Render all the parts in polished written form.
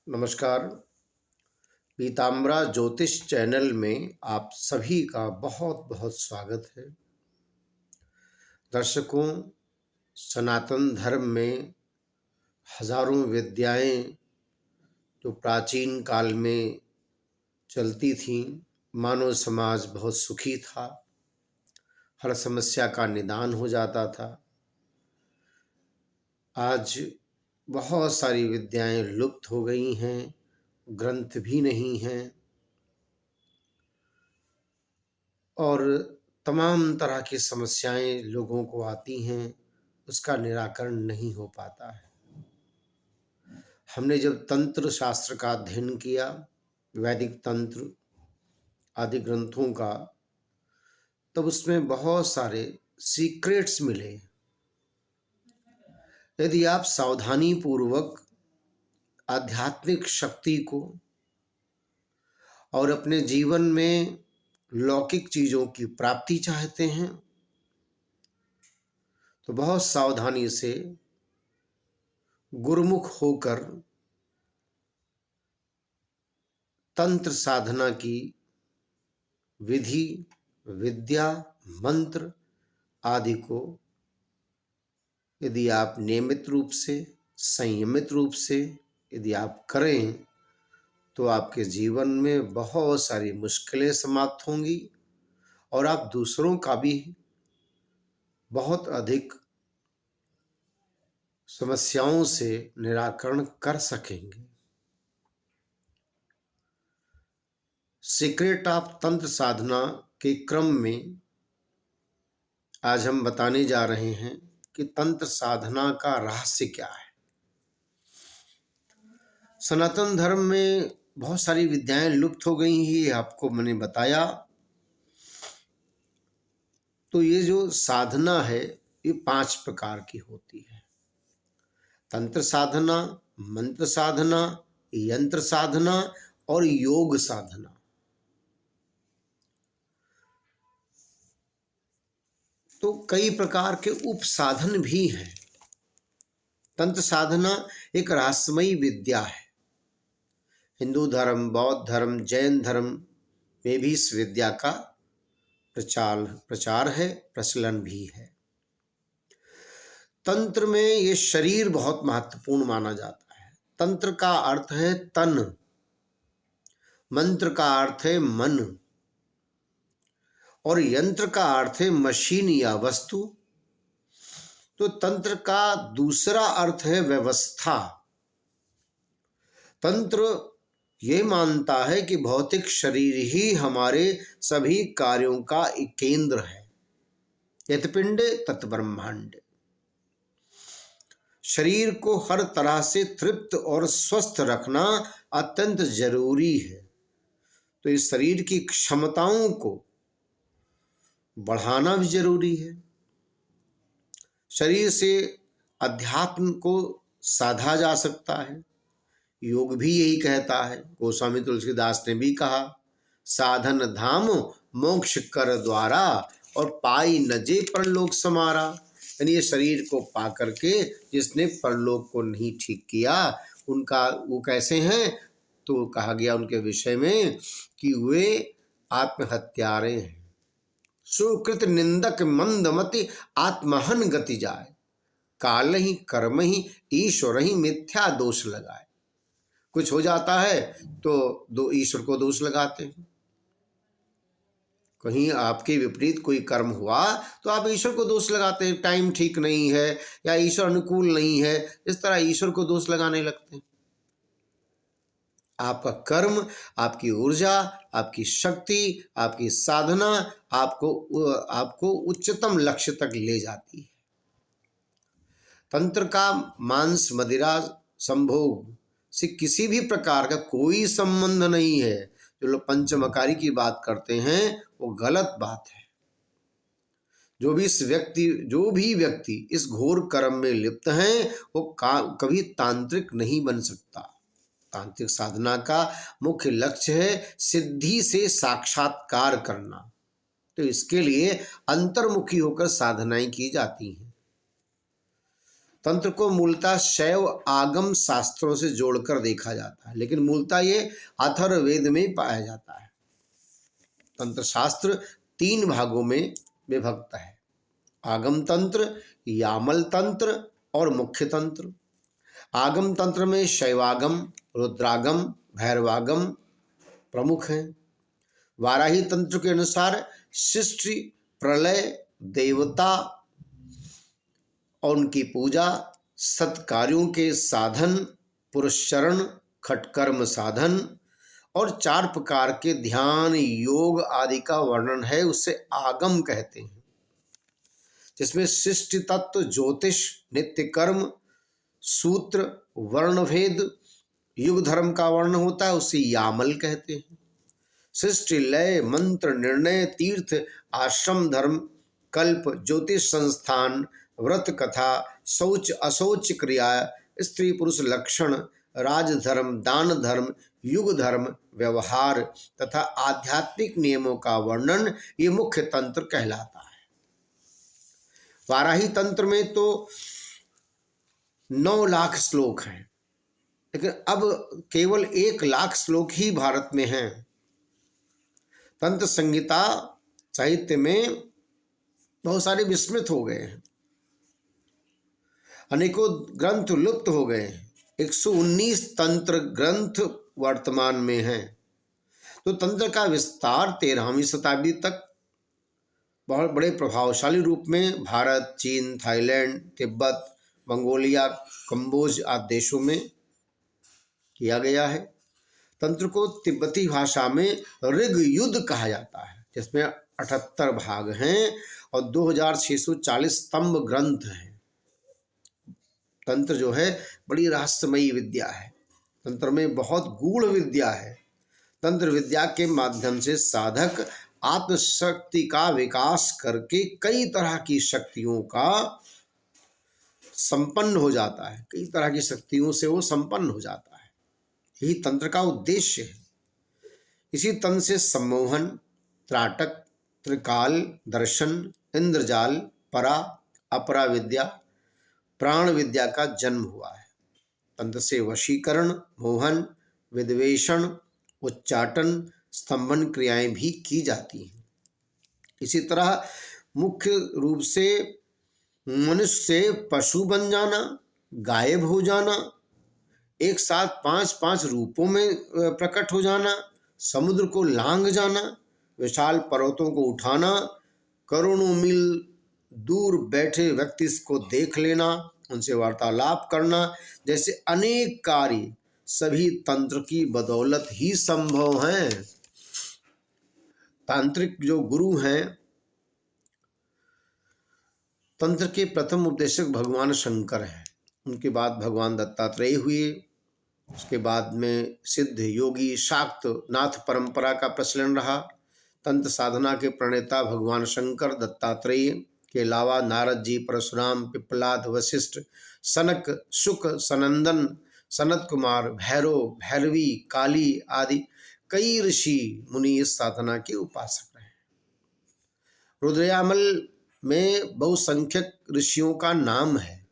नमस्कार। पीताम्बरा ज्योतिष चैनल में आप सभी का बहुत बहुत स्वागत है। दर्शकों, सनातन धर्म में हजारों विद्याएं जो प्राचीन काल में चलती थीं, मानव समाज बहुत सुखी था, हर समस्या का निदान हो जाता था। आज बहुत सारी विद्याएं लुप्त हो गई हैं, ग्रंथ भी नहीं हैं और तमाम तरह की समस्याएं लोगों को आती हैं, उसका निराकरण नहीं हो पाता है। हमने जब तंत्र शास्त्र का अध्ययन किया, वैदिक तंत्र आदि ग्रंथों का, तब उसमें बहुत सारे सीक्रेट्स मिले। यदि आप सावधानी पूर्वक आध्यात्मिक शक्ति को और अपने जीवन में लौकिक चीजों की प्राप्ति चाहते हैं तो बहुत सावधानी से गुरुमुख होकर तंत्र साधना की विधि, विद्या, मंत्र आदि को यदि आप नियमित रूप से, संयमित रूप से यदि आप करें तो आपके जीवन में बहुत सारी मुश्किलें समाप्त होंगी और आप दूसरों का भी बहुत अधिक समस्याओं से निराकरण कर सकेंगे। सीक्रेट ऑफ तंत्र साधना के क्रम में आज हम बताने जा रहे हैं कि तंत्र साधना का रहस्य क्या है। सनातन धर्म में बहुत सारी विद्याएं लुप्त हो गई हैं, ये आपको मैंने बताया। तो ये जो साधना है ये 5 प्रकार की होती है: तंत्र साधना, मंत्र साधना, यंत्र साधना और योग साधना। तो कई प्रकार के उपसाधन भी हैं। तंत्र साधना एक रहस्यमयी विद्या है। हिंदू धर्म, बौद्ध धर्म, जैन धर्म में भी इस विद्या का प्रचार है, प्रचलन भी है। तंत्र में ये शरीर बहुत महत्वपूर्ण माना जाता है। तंत्र का अर्थ है तन, मंत्र का अर्थ है मन और यंत्र का अर्थ है मशीन या वस्तु। तो तंत्र का दूसरा अर्थ है व्यवस्था। तंत्र ये मानता है कि भौतिक शरीर ही हमारे सभी कार्यों का एक केंद्र है। यत् पिंडे तत् ब्रह्मांड। शरीर को हर तरह से तृप्त और स्वस्थ रखना अत्यंत जरूरी है। तो इस शरीर की क्षमताओं को बढ़ाना भी जरूरी है। शरीर से अध्यात्म को साधा जा सकता है। योग भी यही कहता है। गोस्वामी तुलसीदास ने भी कहा, साधन धाम मोक्ष कर द्वारा और पाई न जे परलोक समारा। यानी ये शरीर को पा करके जिसने परलोक को नहीं ठीक किया, उनका वो कैसे हैं? तो कहा गया उनके विषय में कि वे आत्महत्यारे हैं। सुकृत निंदक मंदमति आत्महन गति जाए, काल ही कर्म ही ईश्वर ही मिथ्या दोष लगाए। कुछ हो जाता है तो ईश्वर को दोष लगाते हैं। कहीं आपके विपरीत कोई कर्म हुआ तो आप ईश्वर को दोष लगाते हैं, टाइम ठीक नहीं है या ईश्वर अनुकूल नहीं है, इस तरह ईश्वर को दोष लगाने लगते हैं। आपका कर्म, आपकी ऊर्जा, आपकी शक्ति, आपकी साधना आपको उच्चतम लक्ष्य तक ले जाती है। तंत्र का मांस, मदिरा, संभोग से किसी भी प्रकार का कोई संबंध नहीं है। जो लोग पंचमकारी की बात करते हैं वो गलत बात है। जो भी व्यक्ति इस घोर कर्म में लिप्त हैं वो कभी तांत्रिक नहीं बन सकता। तांत्रिक साधना का मुख्य लक्ष्य है सिद्धि से साक्षात्कार करना। तो इसके लिए अंतर्मुखी होकर साधनाएं की जाती हैं। तंत्र को मूलतः शैव आगम शास्त्रों से जोड़कर देखा जाता है, लेकिन मूलतः ये अथर्ववेद में पाया जाता है। तंत्र शास्त्र 3 भागों में विभक्त है: आगम तंत्र, यामल तंत्र और मुख्य तंत्र। आगम तंत्र में शैवागम, रुद्रागम, भैरवागम प्रमुख हैं। वाराही तंत्र के अनुसार सृष्टि, प्रलय, देवता और उनकी पूजा, सत्कार्यों के साधन, पुरुषचरण, खटकर्म साधन और 4 प्रकार के ध्यान, योग आदि का वर्णन है, उसे आगम कहते हैं। जिसमें सृष्टि तत्व, ज्योतिष, नित्य कर्म, सूत्र, वर्णभेद, युग धर्म का वर्णन होता है, उसे यामल कहते हैं। सृष्टि, लय, मंत्र, निर्णय, तीर्थ, आश्रम धर्म, कल्प, ज्योतिष संस्थान, व्रत कथा, शौच अशौच क्रिया, स्त्री पुरुष लक्षण, राजधर्म, दान धर्म, युग धर्म, व्यवहार तथा आध्यात्मिक नियमों का वर्णन ये मुख्य तंत्र कहलाता है। वाराही तंत्र में तो 9 लाख श्लोक हैं, लेकिन अब केवल 1 लाख श्लोक ही भारत में हैं। तंत्र संहिता साहित्य में बहुत सारे विस्मृत हो गए हैं, अनेकों ग्रंथ लुप्त हो गए हैं। 119 तंत्र ग्रंथ वर्तमान में हैं। तो तंत्र का विस्तार 13वीं शताब्दी तक बहुत बड़े प्रभावशाली रूप में भारत, चीन, थाईलैंड, तिब्बत, मंगोलिया, कंबोज आदि देशों में किया गया है। तंत्र को तिब्बती भाषा में ऋग युद्ध कहा जाता है, जिसमें 78 भाग हैं और 2640 स्तंभ ग्रंथ हैं। तंत्र जो है बड़ी रहस्यमयी विद्या है। तंत्र में बहुत गूढ़ विद्या है। तंत्र विद्या के माध्यम से साधक आत्मशक्ति का विकास करके कई तरह की शक्तियों का संपन्न हो जाता है। कई तरह की शक्तियों से वो संपन्न हो जाता है। यही तंत्र का उद्देश्य है। इसी तंत्र से सम्मोहन, त्राटक, त्रिकाल दर्शन, इंद्रजाल, परा, अपरा विद्या, प्राण विद्या का जन्म हुआ है। तंत्र से वशीकरण, मोहन, विद्वेषण, उच्चाटन, स्तंभन क्रियाएं भी की जाती हैं। इसी तरह मुख्य रूप से मनुष्य से पशु बन जाना, गायब हो जाना, एक साथ 5-5 रूपों में प्रकट हो जाना, समुद्र को लांघ जाना, विशाल पर्वतों को उठाना, करोड़ों मील दूर बैठे व्यक्ति को देख लेना, उनसे वार्तालाप करना, जैसे अनेक कार्य सभी तंत्र की बदौलत ही संभव हैं। तांत्रिक जो गुरु हैं, तंत्र के प्रथम उपदेशक भगवान शंकर हैं। उनके बाद भगवान दत्तात्रेय हुए। उसके बाद में सिद्ध, योगी, शाक्त, नाथ परंपरा का प्रचलन रहा। तंत्र साधना के प्रणेता भगवान शंकर, दत्तात्रेय के अलावा नारद जी, परशुराम, पिप्पलाद, वशिष्ठ, सनक, शुक, सनंदन, सनत कुमार, भैरव, भैरवी, काली आदि कई ऋषि मुनि इस साधना के उपासक रहे। रुद्रयामल में बहुसंख्यक ऋषियों का नाम है।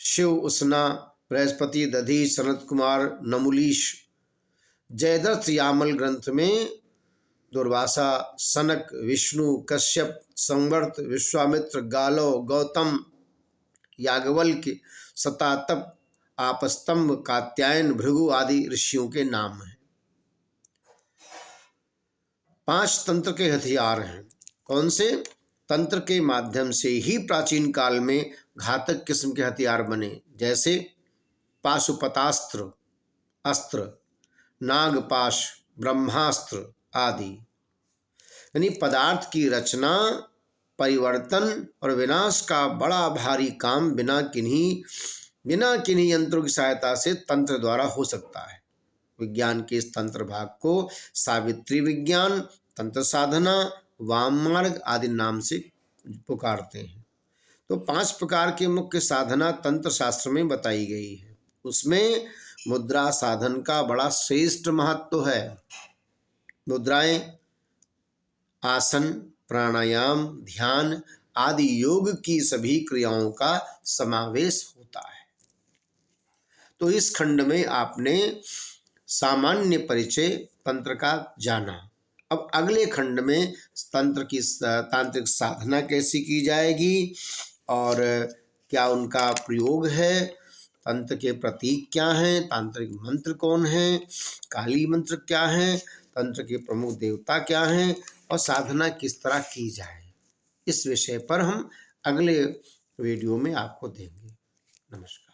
शिव, उष्णा, बृहस्पति, दधी, सनत कुमार, नमुलीश। जयद्रथ यामल ग्रंथ में दुर्वासा, सनक, विष्णु, कश्यप, संवर्त, विश्वामित्र, गालो, गौतम, याज्ञवल्क्य, सतातप, आपस्तंभ, कात्यायन, भृगु आदि ऋषियों के नाम हैं। 5 तंत्र के हथियार हैं। कौन से? तंत्र के माध्यम से ही प्राचीन काल में घातक किस्म के हथियार बने, जैसे पाशुपतास्त्र अस्त्र, नागपाश, ब्रह्मास्त्र आदि। यानी पदार्थ की रचना, परिवर्तन और विनाश का बड़ा भारी काम बिना किन्हीं यंत्रों की सहायता से तंत्र द्वारा हो सकता है। विज्ञान के इस तंत्र भाग को सावित्री विज्ञान, तंत्र साधना, वाम मार्ग आदि नाम से पुकारते हैं। तो 5 प्रकार के मुख्य साधना तंत्र शास्त्र में बताई गई है। उसमें मुद्रा साधन का बड़ा श्रेष्ठ महत्व है। मुद्राएं आसन, प्राणायाम, ध्यान आदि योग की सभी क्रियाओं का समावेश होता है। तो इस खंड में आपने सामान्य परिचय तंत्र का जाना। अब अगले खंड में तंत्र की तांत्रिक साधना कैसी की जाएगी और क्या उनका प्रयोग है, तंत्र के प्रतीक क्या हैं, तांत्रिक मंत्र कौन हैं, काली मंत्र क्या हैं, तंत्र के प्रमुख देवता क्या हैं और साधना किस तरह की जाए, इस विषय पर हम अगले वीडियो में आपको देंगे। नमस्कार।